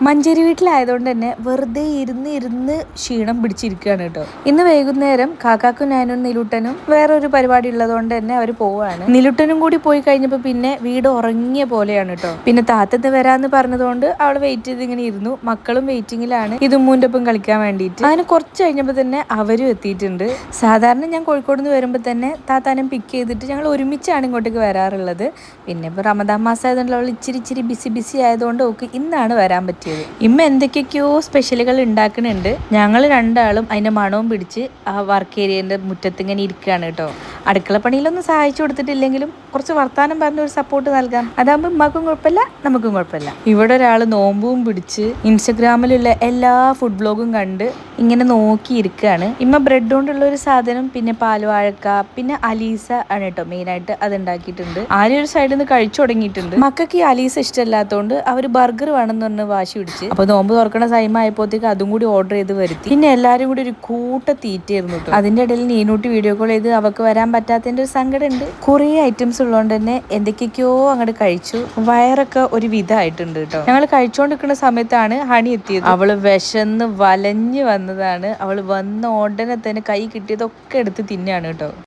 മഞ്ചേരി വീട്ടിലായതുകൊണ്ട് തന്നെ വെറുതെ ഇരുന്ന് ക്ഷീണം പിടിച്ചിരിക്കുകയാണ് കേട്ടോ. ഇന്ന് വൈകുന്നേരം കാക്കാക്കും ഞാനും നിലുട്ടനും വേറൊരു പരിപാടി ഉള്ളതുകൊണ്ട് തന്നെ അവർ പോവാണ്. നിലുട്ടനും കൂടി പോയി കഴിഞ്ഞപ്പോൾ പിന്നെ വീട് ഉറങ്ങിയ പോലെയാണ് കേട്ടോ. പിന്നെ താത്തത്ത് വരാന്ന് പറഞ്ഞതുകൊണ്ട് അവൾ വെയിറ്റ് ചെയ്ത് ഇങ്ങനെ ഇരുന്നു. മക്കളും വെയിറ്റിംഗിലാണ് ഇതുമ്മൂന്റെ ഒപ്പം കളിക്കാൻ വേണ്ടിയിട്ട്. അതിന് കുറച്ച് കഴിഞ്ഞപ്പോൾ തന്നെ അവരും എത്തിയിട്ടുണ്ട്. സാധാരണ ഞാൻ കോഴിക്കോട് നിന്ന് വരുമ്പോൾ തന്നെ താത്താനും പിക്ക് ചെയ്തിട്ട് ഞങ്ങൾ ഒരുമിച്ചാണ് ഇങ്ങോട്ടേക്ക് വരാറുള്ളത്. പിന്നെ ഇപ്പോൾ റമദാൻ മാസം ആയതുകൊണ്ട് അവൾ ഇച്ചിരി ബിസി ആയതുകൊണ്ട് ഓക്ക് ഇന്നാണ് വരാൻ പറ്റിയത്. ഇമ്മ എന്തൊക്കെയൊക്കെയോ സ്പെഷ്യലുകൾ ഉണ്ടാക്കുന്നുണ്ട്. ഞങ്ങൾ രണ്ടാളും അതിന്റെ മണവും പിടിച്ച് ആ വർക്ക് ഏരിയന്റെ മുറ്റത്ത് ഇങ്ങനെ ഇരിക്കുകയാണ് കേട്ടോ. അടുക്കള പണിയിലൊന്നും സഹായിച്ചു കൊടുത്തിട്ടില്ലെങ്കിലും കുറച്ച് വർത്താനം പറഞ്ഞ ഒരു സപ്പോർട്ട് നൽകാം. അതാകുമ്പോൾ ഉമ്മാക്കും കുഴപ്പമില്ല, നമുക്കും കുഴപ്പമില്ല. ഇവിടെ ഒരാൾ നോമ്പും പിടിച്ച് ഇൻസ്റ്റഗ്രാമിലുള്ള എല്ലാ ഫുഡ് ബ്ലോഗും കണ്ട് ഇങ്ങനെ നോക്കിയിരിക്കുകയാണ്. ഇമ്മ ബ്രെഡ് കൊണ്ടുള്ള ഒരു സാധനം, പിന്നെ പാൽവാഴക്ക, പിന്നെ അലീസ ആണ് കേട്ടോ മെയിനായിട്ട് അത് ഉണ്ടാക്കിയിട്ടുണ്ട്. ആരും ഒരു സൈഡിൽ നിന്ന് കഴിച്ചു തുടങ്ങിയിട്ടുണ്ട്. മക്കൾക്ക് ഈ അലീസ ഇഷ്ടമല്ലാത്തതുകൊണ്ട് അവർ ബർഗർ വേണമെന്ന് പറഞ്ഞ് വാശി പിടിച്ച്. അപ്പൊ നോമ്പ് തുറക്കണ ടൈം ആയപ്പോഴത്തേക്ക് അതും കൂടി ഓർഡർ ചെയ്ത് വരുത്തി. പിന്നെ എല്ലാരും കൂടി ഒരു കൂട്ട തീറ്റയായിരുന്നു കേട്ടോ. അതിന്റെ ഇടയിൽ നീനൂട്ടി വീഡിയോ കോൾ ചെയ്ത് അവർക്ക് വരാൻ പറ്റാത്തതിന്റെ ഒരു സങ്കടം ഉണ്ട്. കുറെ ഐറ്റംസ് ഉള്ളതുകൊണ്ട് തന്നെ എന്തൊക്കെയൊക്കെയോ അങ്ങോട്ട് കഴിച്ചു. വയറൊക്കെ ഒരു വിധമായിട്ടുണ്ട് കേട്ടോ. ഞങ്ങൾ കഴിച്ചുകൊണ്ടിരിക്കുന്ന സമയത്താണ് ഹണി എത്തിയത്. അവള് വിശന്ന് വലഞ്ഞു വന്നതാണ്. അവള് വന്ന ഉടനെ തന്നെ കൈ കിട്ടിയതൊക്കെ എടുത്ത് തിന്നാണ് കേട്ടോ.